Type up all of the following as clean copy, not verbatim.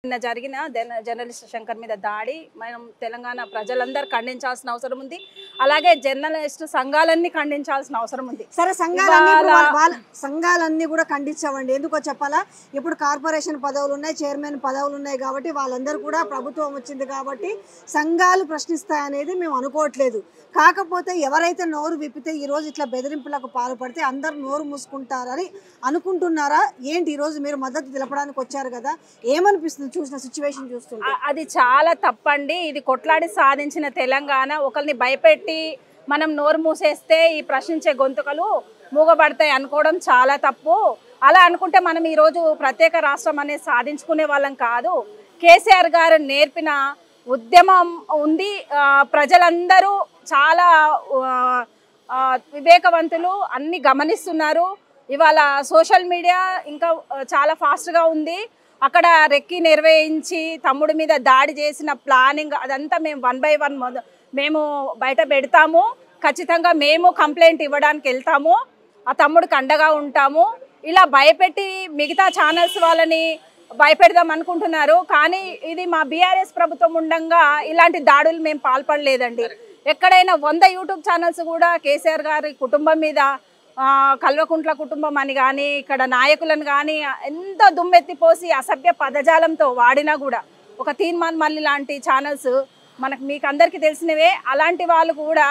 నిన్న జరిగిన జర్నలిస్ట్ శంకర్ మీద దాడి మనం తెలంగాణ ప్రజలందరూ ఖండించాల్సిన అవసరం ఉంది. అలాగే జర్నలిస్ట్ సంఘాలన్నీ ఖండించాల్సిన అవసరం ఉంది. సరే, సంఘాలన్నీ కూడా ఖండించామండి. ఎందుకో చెప్పాలా, ఇప్పుడు కార్పొరేషన్ పదవులు ఉన్నాయి, చైర్మన్ పదవులు ఉన్నాయి కాబట్టి వాళ్ళందరూ కూడా ప్రభుత్వం వచ్చింది కాబట్టి సంఘాలు ప్రశ్నిస్తాయనేది మేము అనుకోవట్లేదు. కాకపోతే ఎవరైతే నోరు విప్పితే ఈరోజు ఇట్లా బెదిరింపులకు పాల్పడితే అందరూ నోరు మూసుకుంటారని అనుకుంటున్నారా ఏంటి? ఈరోజు మీరు మద్దతు తెలపడానికి వచ్చారు కదా, ఏమనిపిస్తుంది చూసిన సిచ్యువేషన్ చూస్తుంటే? అది చాలా తప్పండి. ఇది కొట్లాడి సాధించిన తెలంగాణ. ఒకరిని భయపెట్టి మనం నోరు మూసేస్తే ఈ ప్రశ్నించే గొంతుకలు మూగబడతాయి అనుకోవడం చాలా తప్పు. అలా అనుకుంటే మనం ఈరోజు ప్రత్యేక రాష్ట్రం అనేది సాధించుకునే వాళ్ళం కాదు. కేసీఆర్ గారు నేర్పిన ఉద్యమం ఉంది. ప్రజలందరూ చాలా వివేకవంతులు, అన్ని గమనిస్తున్నారు. ఇవాళ సోషల్ మీడియా ఇంకా చాలా ఫాస్ట్గా ఉంది. అక్కడ రెక్కి నిర్వహించి తమ్ముడి మీద దాడి చేసిన ప్లానింగ్ అదంతా మేము 1 by 1 మేము బయట పెడతాము. ఖచ్చితంగా మేము కంప్లైంట్ ఇవ్వడానికి వెళ్తాము, ఆ తమ్ముడికి అండగా ఉంటాము. ఇలా భయపెట్టి మిగతా ఛానల్స్ వాళ్ళని భయపెడదాం అనుకుంటున్నారు. కానీ ఇది మా బీఆర్ఎస్ ప్రభుత్వం ఉండగా ఇలాంటి దాడులు మేము పాల్పడలేదండి. ఎక్కడైనా 100 యూట్యూబ్ ఛానల్స్ కూడా కేసీఆర్ గారి కుటుంబం మీద, కల్వకుంట్ల కుటుంబం అని కానీ ఇక్కడ నాయకులను కానీ ఎంతో దుమ్మెత్తిపోసి అసభ్య పదజాలంతో వాడినా కూడా, ఒక తీర్మాన్ మల్లి లాంటి ఛానల్స్ మీకు అందరికీ తెలిసినవే, అలాంటి వాళ్ళు కూడా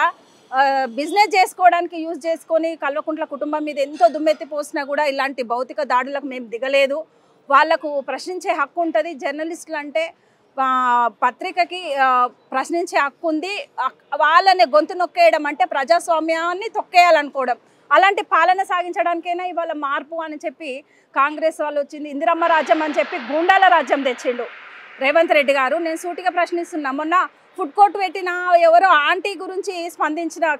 బిజినెస్ చేసుకోవడానికి యూజ్ చేసుకొని కల్వకుంట్ల కుటుంబం మీద ఎంతో దుమ్మెత్తిపోసినా కూడా ఇలాంటి భౌతిక దాడులకు మేము దిగలేదు. వాళ్లకు ప్రశ్నించే హక్కు ఉంటుంది. జర్నలిస్టులు అంటే పత్రికకి ప్రశ్నించే హక్కు ఉంది. వాళ్ళని గొంతు నొక్కేయడం అంటే ప్రజాస్వామ్యాన్ని తొక్కేయాలనుకోవడం. అలాంటి పాలన సాగించడానికైనా ఇవాళ మార్పు అని చెప్పి కాంగ్రెస్ వాళ్ళు వచ్చింది. ఇందిరమ్మ రాజ్యం అని చెప్పి గూండాల రాజ్యం తెచ్చిండు రేవంత్ రెడ్డి గారు. నేను సూటిగా ప్రశ్నిస్తున్నా, మొన్న ఫుడ్ కోర్ట్ పెట్టిన ఎవరో ఆంటీ గురించి స్పందించిన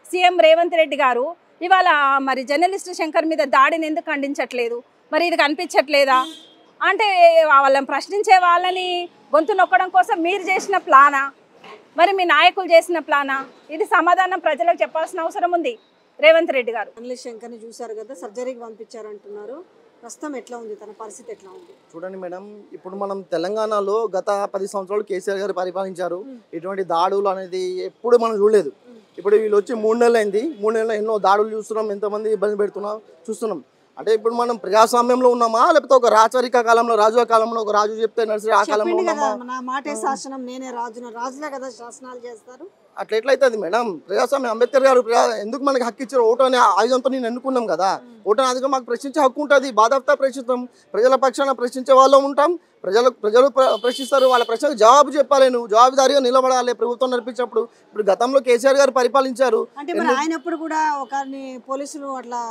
సీఎం రేవంత్ రెడ్డి గారు ఇవాళ మరి జర్నలిస్ట్ శంకర్ మీద దాడిని ఎందుకు ఖండించట్లేదు? మరి ఇది కనిపించట్లేదా? అంటే వాళ్ళని ప్రశ్నించే వాళ్ళని గొంతు నొక్కడం కోసం మీరు చేసిన ప్లానా, మరి మీ నాయకులు చేసిన ప్లానా? ఇది సమాధానం ప్రజలకు చెప్పాల్సిన అవసరం ఉంది రేవంత్ రెడ్డి గారు. జర్నలిస్ట్ శంకర్ని చూశారు కదా, సర్జరీకి పంపించారంటున్నారు. ప్రస్తుతం ఎట్లా ఉంది, తన పరిస్థితి ఎట్లా ఉంది? చూడండి మేడం, ఇప్పుడు మనం తెలంగాణలో గత 10 సంవత్సరాలు కేసీఆర్ గారు పరిపాలించారు. ఇటువంటి దాడులు అనేది ఎప్పుడు మనం చూడలేదు. ఇప్పుడు వీళ్ళు వచ్చి 3 నెలలు అయింది. 3 నెలలు ఎన్నో దాడులు చూస్తున్నాం, ఎంతమంది ఇబ్బంది పెడుతున్నాం చూస్తున్నాం. అంటే ఇప్పుడు మనం ప్రజాస్వామ్యంలో ఉన్నామా, లేకపోతే ఒక రాచరిక కాలంలో, రాజుల కాలంలో ఒక రాజు చెప్తే నడిచి ఆ కాలంలో ఉన్నామా? నా మాటే శాసనం, నేనే రాజున, రాజులే కదా శాసనాలు చేస్తారు. అట్లా ఎట్లయితుంది మేడం? ప్రజాస్వామ్యం ఎందుకు మనకి హక్కు ఇచ్చారు? ఓటు అనే ఆయుధంతో నేను ఎన్నుకున్నాం కదా. ఓటు అనేది మాకు ప్రశ్నించే హక్కు ఉంటుంది. బాధాప్తా ప్రశ్నిస్తాం, ప్రజల పక్షాన ప్రశ్నించే వాళ్ళు ఉంటాం. ప్రజలు ప్రశ్నిస్తారు, వాళ్ళ ప్రశ్నకు జవాబు చెప్పాలి. నువ్వు జవాబుదారీగా నిలబడాలి ప్రభుత్వం నడిపించినప్పుడు. ఇప్పుడు గతంలో కేసీఆర్ గారు పరిపాలించారు. అంటే మరి ఆయన ఎప్పుడు కూడా ఒకరిని పోలీసులు అట్లా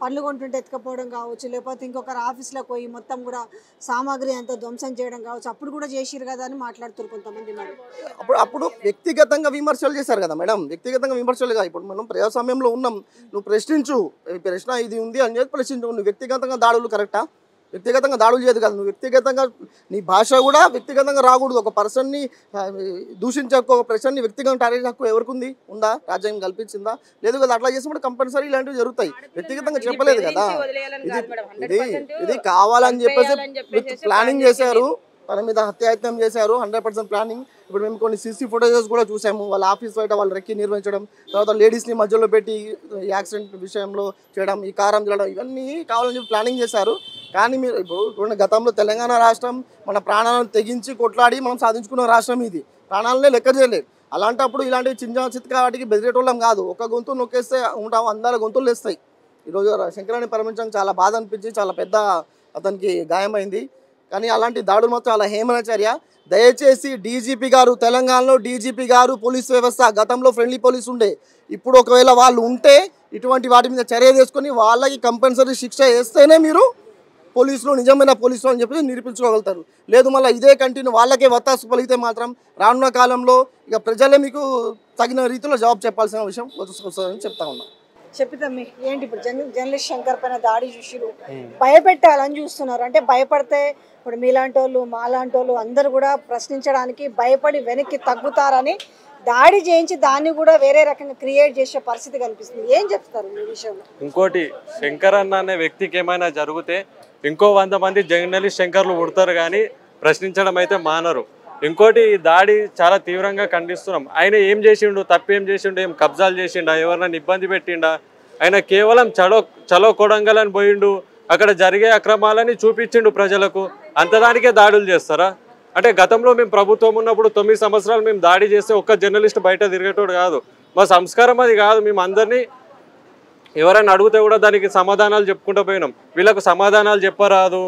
పనులు కొంటుంటే ఎత్తుకపోవడం కావచ్చు, లేకపోతే ఇంకొకరు ఆఫీస్లోకి పోయి మొత్తం కూడా సామాగ్రి అంతా ధ్వంసం చేయడం కావచ్చు, అప్పుడు కూడా చేసిరు కదా అని మాట్లాడుతారు కొంతమంది. మరి అప్పుడు వ్యక్తిగతంగా విమర్శలు చేశారు కదా మేడం, వ్యక్తిగతంగా విమర్శలుగా. ఇప్పుడు మనం ప్రజాస్వామ్యంలో ఉన్నాం, నువ్వు ప్రశ్నించు, ప్రశ్న ఇది ఉంది అని చెప్పి ప్రశ్నించు. నువ్వు వ్యక్తిగతంగా దాడులు కరెక్టా? వ్యక్తిగతంగా దాడులు చేయదు కదా. నువ్వు వ్యక్తిగతంగా నీ భాష కూడా వ్యక్తిగతంగా రాకూడదు. ఒక పర్సన్ని దూషించే హక్కు, ఒక పర్సన్ని వ్యక్తిగతంగా టార్గెట్ హక్కు ఎవరికి ఉందా? రాజ్యాంగం కల్పించిందా? లేదు కదా. అట్లా చేసినప్పుడు కంపల్సరీ ఇలాంటివి జరుగుతాయి. వ్యక్తిగతంగా చెప్పలేదు కదా. ఇది కావాలని చెప్పేసి ప్లానింగ్ చేశారు, తన మీద హత్యాయత్నం చేశారు. 100% ప్లానింగ్. ఇప్పుడు మేము కొన్ని సీసీ ఫుటేజెస్ కూడా చూసాము. వాళ్ళ ఆఫీస్ బయట వాళ్ళు రెక్కి నిర్వహించడం, తర్వాత లేడీస్ని మధ్యలో పెట్టి యాక్సిడెంట్ విషయంలో చేయడం, ఈ కారం చేయడం, ఇవన్నీ కావాలని చెప్పి ప్లానింగ్ చేశారు. కానీ మీరు ఇప్పుడు గతంలో తెలంగాణ రాష్ట్రం మన ప్రాణాలను తెగించి కొట్లాడి మనం సాధించుకున్న రాష్ట్రం ఇది. ప్రాణాలనే లెక్క చేయలేదు. అలాంటప్పుడు ఇలాంటి చిన్న చిత్కా వాటికి బెదిరేటోళ్ళం కాదు. ఒక గొంతు నొక్కేస్తే ఉంటాం, అందరి గొంతులు లేస్తాయి. ఈరోజు శంకరాన్ని పరిమించడం చాలా బాధ అనిపించి, చాలా పెద్ద అతనికి గాయమైంది. కానీ అలాంటి దాడులు మాత్రం చాలా హేమనచర్య. దయచేసి డీజీపీ గారు, తెలంగాణలో డీజీపీ గారు, పోలీస్ వ్యవస్థ గతంలో ఫ్రెండ్లీ పోలీస్ ఉండే, ఇప్పుడు ఒకవేళ వాళ్ళు ఉంటే ఇటువంటి వాటి మీద చర్య తీసుకొని వాళ్ళకి కంపల్సరీ శిక్ష వేస్తేనే మీరు పోలీసులు నిజమైన పోలీసులు అని చెప్పి నిరూపించుకోగలుగుతారు. లేదు మళ్ళీ ఇదే కంటిన్యూ వాళ్ళకే వత్తాసు పలిగితే మాత్రం రానున్న కాలంలో ఇక ప్రజలే మీకు తగిన రీతిలో జవాబు చెప్పాల్సిన విషయం వస్తుందని చెప్తా ఉన్నా. చెప్పితమ్మి, ఏంటి ఇప్పుడు జర్నలిస్ట్ శంకర్ పైన దాడి చూసిరు, భయపెట్టాలని చూస్తున్నారు. అంటే భయపడితే ఇప్పుడు మీలాంటి వాళ్ళు, మాలాంటి వాళ్ళు అందరూ కూడా ప్రశ్నించడానికి భయపడి వెనక్కి తగ్గుతారని దాడి చేయించి దాన్ని కూడా వేరే రకంగా క్రియేట్ చేసే పరిస్థితి కనిపిస్తుంది. ఏం చెప్తారు ఈ విషయంలో? ఇంకోటి, శంకర్ అన్న అనే వ్యక్తికి ఏమైనా జరిగితే ఇంకో 100 మంది జర్నలిస్ట్ శంకర్లు పుడతారు, కానీ ప్రశ్నించడం అయితే మానరు. ఇంకోటి ఈ దాడి చాలా తీవ్రంగా ఖండిస్తున్నాం. ఆయన ఏం చేసిండు, తప్పేం చేసిండు, ఏం కబ్జాలు చేసిండా, ఎవరినైనా ఇబ్బంది పెట్టిండా? ఆయన కేవలం చలో కొడంగల్ పోయిండు, అక్కడ జరిగే అక్రమాలని చూపించిండు ప్రజలకు, అంతదానికే దాడులు చేస్తారా? అంటే గతంలో మేము ప్రభుత్వం ఉన్నప్పుడు 9 సంవత్సరాలు మేము దాడి చేస్తే ఒక్క జర్నలిస్ట్ బయట తిరిగేటోడు కాదు. మా సంస్కారం అది కాదు. మేము అందరినీ ఎవరైనా అడిగితే కూడా దానికి సమాధానాలు చెప్పుకుంటూ పోయినాం. వీళ్ళకు సమాధానాలు చెప్పరాదు,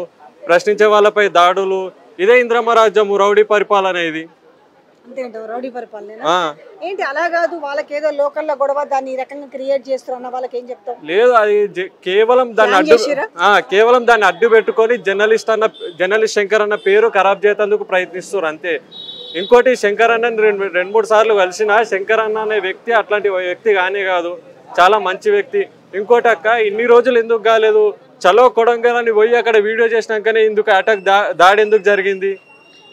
ప్రశ్నించే వాళ్ళపై దాడులు. ఇదే ఇంద్రమ్మ రాజ్యము, రౌడీ పరిపాలన ఇది. అంతేంటావు రౌడీ పరిపాలన ఏంటి? అలా కాదు, వాళ్ళకి ఏదో లోకల్లో గొడవ దాన్ని ఈ రకంగా క్రియేట్ చేస్తారు అన్న వాళ్ళకి ఏం చెప్తాం? లేదు, అది కేవలం దాన్ని అడ్డు పెట్టుకొని జర్నలిస్ట్ శంకర్ అన్న పేరు ఖరాబ్ చేసేందుకు ప్రయత్నిస్తారు అంతే. ఇంకోటి, శంకర్ అన్న రెండు 3 సార్లు కలిసిన శంకర్ అన్న అనే వ్యక్తి అట్లాంటి వ్యక్తి కానే కాదు, చాలా మంచి వ్యక్తి. ఇంకోటి అక్క, ఇన్ని రోజులు ఎందుకు కాలేదు? చలో కొడంగల్ అని పోయి అక్కడ వీడియో చేసినాకనే ఎందుకు అటాక్ దాడి ఎందుకు జరిగింది?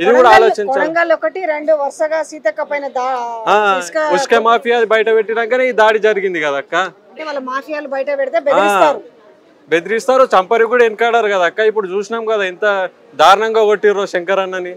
ఇది కూడా ఆలోచించాలి. ఒకటి రెండు వరుసగా సీతక్క పైన ఉస్క మాఫియా బయట పెట్టినాకనే ఈ దాడి జరిగింది కదక్క. అంటే వాళ్ళ మాఫియాలు బయట పెడితే బెదిరిస్తారు, చంపరి కూడా వెనకాడారు కదక్క. ఇప్పుడు చూసినాం కదా ఎంత దారుణంగా కొట్టిర్రో శంకర్ అన్నని.